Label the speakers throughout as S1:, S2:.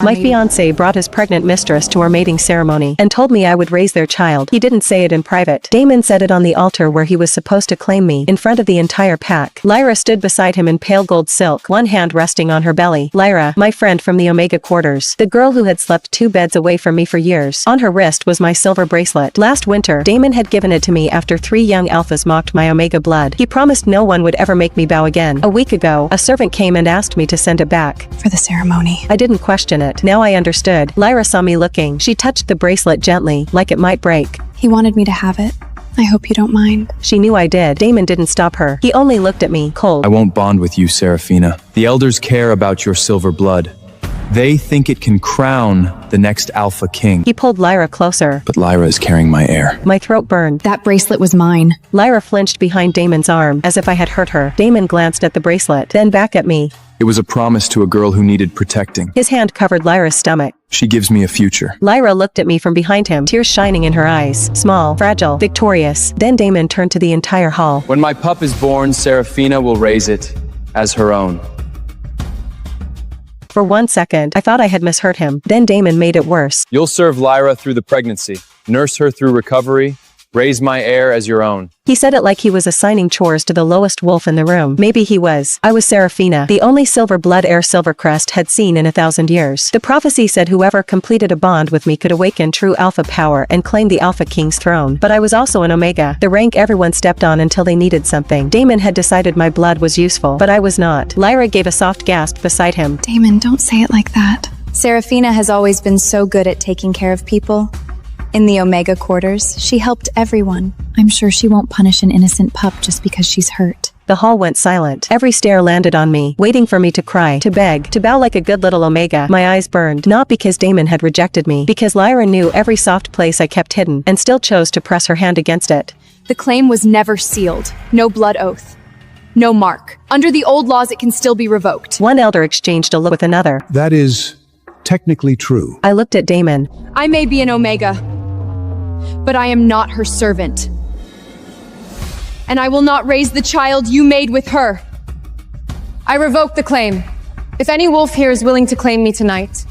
S1: My fiancé brought his pregnant mistress to our mating ceremony and told me I would raise their child. He didn't say it in private. Damon said it on the altar where he was supposed to claim me in front of the entire pack. Lyra stood beside him in pale gold silk, one hand resting on her belly. Lyra, my friend from the Omega quarters, the girl who had slept 2 beds away from me for years. On her wrist was my silver bracelet. Last winter, Damon had given it to me after 3 young alphas mocked my Omega blood. He promised no one would ever make me bow again. A week ago, a servant came and asked me to send it back.
S2: For the ceremony.
S1: I didn't question it. Now I understood. Lyra saw me looking. She touched the bracelet gently, like it might break.
S2: He wanted me to have it. I hope you don't mind.
S1: She knew I did. Damon didn't stop her. He only looked at me, cold.
S3: I won't bond with you, Seraphina. The elders care about your silver blood. They think it can crown the next Alpha King.
S1: He pulled Lyra closer.
S3: But Lyra is carrying my heir.
S1: My throat burned.
S2: That bracelet was mine.
S1: Lyra flinched behind Damon's arm, as if I had hurt her. Damon glanced at the bracelet, then back at me.
S3: It was a promise to a girl who needed protecting.
S1: His hand covered Lyra's stomach.
S3: She gives me a future.
S1: Lyra looked at me from behind him, tears shining in her eyes. Small, fragile, victorious. Then Damon turned to the entire hall.
S4: When my pup is born, Seraphina will raise it as her own.
S1: For 1 second, I thought I had misheard him. Then Damon made it worse.
S4: You'll serve Lyra through the pregnancy, nurse her through recovery, raise my heir as your own.
S1: He said it like he was assigning chores to the lowest wolf in the room. Maybe he was. I was Seraphina, the only silver blood heir Silvercrest had seen in 1,000 years. The prophecy said whoever completed a bond with me could awaken true alpha power and claim the Alpha King's throne. But I was also an Omega, the rank everyone stepped on until they needed something. Damon had decided my blood was useful, but I was not. Lyra gave a soft gasp beside him.
S2: Damon, don't say it like that.
S5: Seraphina has always been so good at taking care of people. In the Omega quarters, she helped everyone.
S2: I'm sure she won't punish an innocent pup just because she's hurt.
S1: The hall went silent. Every stare landed on me, waiting for me to cry, to beg, to bow like a good little Omega. My eyes burned, not because Damon had rejected me, because Lyra knew every soft place I kept hidden, and still chose to press her hand against it.
S5: The claim was never sealed. No blood oath. No mark. Under the old laws, it can still be revoked.
S1: One elder exchanged a look with another.
S6: That is technically true.
S1: I looked at Damon.
S5: I may be an Omega, but I am not her servant. And I will not raise the child you made with her. I revoke the claim. If any wolf here is willing to claim me tonight,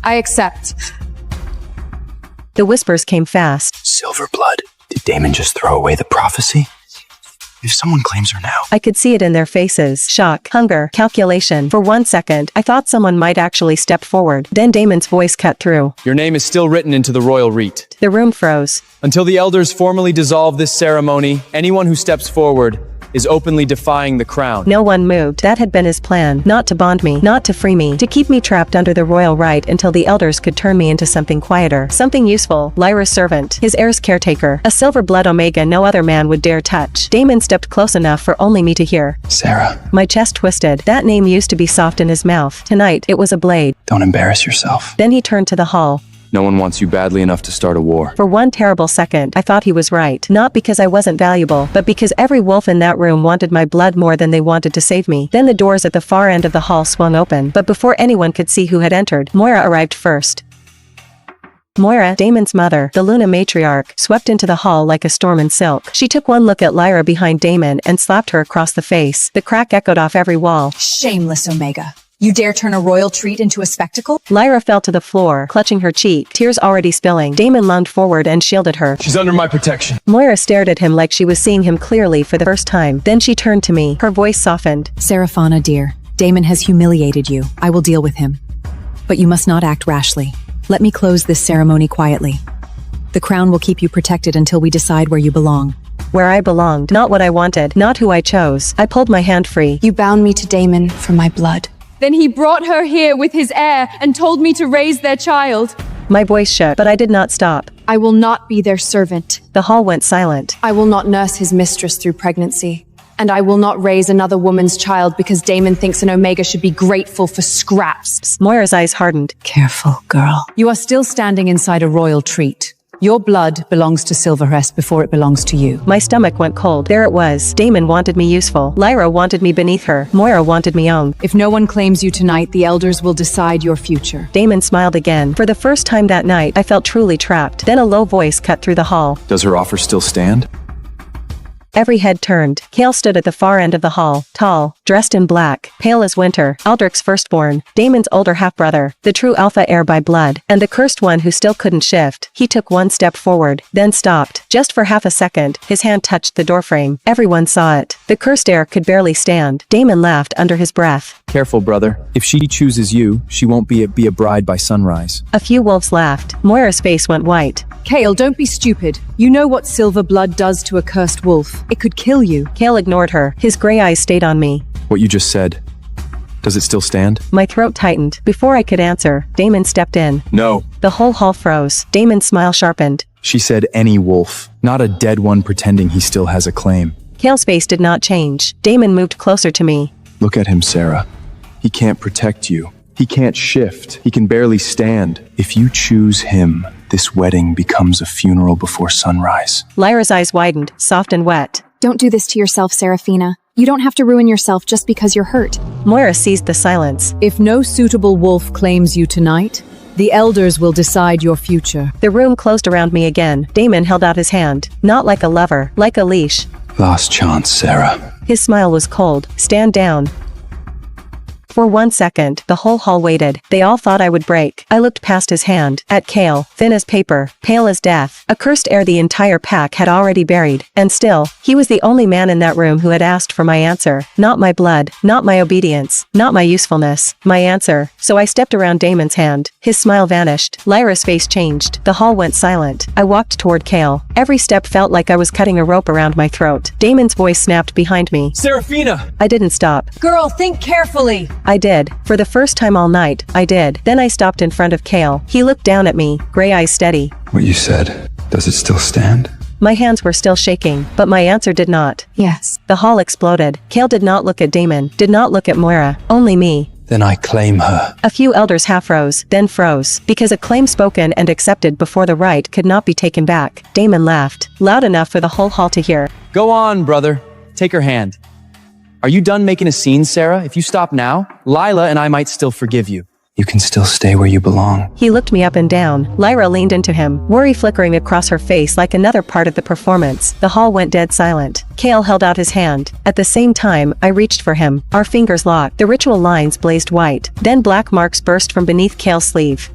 S5: I accept.
S1: The whispers came fast.
S7: Silver blood. Did Damon just throw away the prophecy? If someone claims her now...
S1: I could see it in their faces. Shock, hunger, calculation. For 1 second, I thought someone might actually step forward. Then Damon's voice cut through.
S4: Your name is still written into the royal rite.
S1: The room froze.
S4: Until the elders formally dissolve this ceremony, anyone who steps forward is openly defying the crown.
S1: No one moved. That had been his plan. Not to bond me, not to free me, to keep me trapped under the royal right until the elders could turn me into something quieter, something useful. Lyra's servant, his heir's caretaker, a silver blood Omega no other man would dare touch. Damon stepped close enough for only me to hear.
S7: Sarah.
S1: My chest twisted. That name used to be soft in his mouth. Tonight, it was a blade.
S7: Don't embarrass yourself.
S1: Then he turned to the hall.
S3: No one wants you badly enough to start a war.
S1: For 1 terrible second, I thought he was right. Not because I wasn't valuable, but because every wolf in that room wanted my blood more than they wanted to save me. Then the doors at the far end of the hall swung open, but before anyone could see who had entered, Moira arrived first. Moira, Damon's mother, the Luna matriarch, swept into the hall like a storm in silk. She took one look at Lyra behind Damon and slapped her across the face. The crack echoed off every wall.
S8: Shameless Omega. You dare turn a royal treat into a spectacle?
S1: Lyra fell to the floor, clutching her cheek, tears already spilling. Damon lunged forward and shielded her.
S4: She's under my protection.
S1: Moira stared at him like she was seeing him clearly for the first time. Then she turned to me. Her voice softened.
S8: Seraphina, dear, Damon has humiliated you. I will deal with him. But you must not act rashly. Let me close this ceremony quietly. The crown will keep you protected until we decide where you belong.
S1: Where I belonged, not what I wanted, not who I chose. I pulled my hand free.
S5: You bound me to Damon for my blood. Then he brought her here with his heir and told me to raise their child.
S1: My voice shook, but I did not stop.
S5: I will not be their servant.
S1: The hall went silent.
S5: I will not nurse his mistress through pregnancy. And I will not raise another woman's child because Damon thinks an Omega should be grateful for scraps.
S1: Moira's eyes hardened.
S8: Careful, girl. You are still standing inside a royal treat. Your blood belongs to Silvercrest before it belongs to you.
S1: My stomach went cold. There it was. Damon wanted me useful. Lyra wanted me beneath her. Moira wanted me owned.
S8: If no one claims you tonight, the elders will decide your future.
S1: Damon smiled again. For the first time that night, I felt truly trapped. Then a low voice cut through the hall.
S3: Does her offer still stand?
S1: Every head turned. Kael stood at the far end of the hall, tall, dressed in black, pale as winter, Aldrich's firstborn, Damon's older half-brother, the true alpha heir by blood, and the cursed one who still couldn't shift. He took one step forward, then stopped. Just for half a second, his hand touched the doorframe. Everyone saw it. The cursed heir could barely stand. Damon laughed under his breath.
S3: Careful, brother. If she chooses you, she won't be a bride by sunrise.
S1: A few wolves laughed. Moira's face went white.
S8: Kael, don't be stupid. You know what silver blood does to a cursed wolf. It could kill you.
S1: Kael ignored her. His gray eyes stayed on me.
S3: What you just said, does it still stand?
S1: My throat tightened. Before I could answer, Damon stepped in.
S3: No.
S1: The whole hall froze. Damon's smile sharpened.
S3: She said any wolf, not a dead one pretending he still has a claim.
S1: Kael's face did not change. Damon moved closer to me.
S3: Look at him, Sarah. He can't protect you. He can't shift. He can barely stand. If you choose him, this wedding becomes a funeral before sunrise.
S1: Lyra's eyes widened, soft and wet.
S2: Don't do this to yourself, Seraphina. You don't have to ruin yourself just because you're hurt.
S1: Moira seized the silence.
S8: If no suitable wolf claims you tonight, the elders will decide your future.
S1: The room closed around me again. Damon held out his hand. Not like a lover, like a leash.
S7: Last chance, Sarah.
S1: His smile was cold. Stand down. For 1 second, the whole hall waited. They all thought I would break. I looked past his hand, at Kael, thin as paper, pale as death, a cursed heir the entire pack had already buried. And still, he was the only man in that room who had asked for my answer. Not my blood, not my obedience, not my usefulness, my answer. So I stepped around Damon's hand. His smile vanished. Lyra's face changed. The hall went silent. I walked toward Kael. Every step felt like I was cutting a rope around my throat. Damon's voice snapped behind me.
S4: Seraphina!
S1: I didn't stop.
S8: Girl, think carefully.
S1: I did. For the first time all night, I did. Then I stopped in front of Kael. He looked down at me, gray eyes steady.
S7: What you said, does it still stand?
S1: My hands were still shaking, but my answer did not.
S2: Yes.
S1: The hall exploded. Kael did not look at Damon, did not look at Moira, only me.
S7: Then I claim her.
S1: A few elders half rose, then froze, because a claim spoken and accepted before the right could not be taken back. Damon laughed, loud enough for the whole hall to hear.
S4: Go on, brother. Take her hand. Are you done making a scene, Sarah? If you stop now, Lila and I might still forgive you.
S7: You can still stay where you belong.
S1: He looked me up and down. Lyra leaned into him, worry flickering across her face like another part of the performance. The hall went dead silent. Kael held out his hand. At the same time, I reached for him. Our fingers locked. The ritual lines blazed white. Then black marks burst from beneath Kael's sleeve.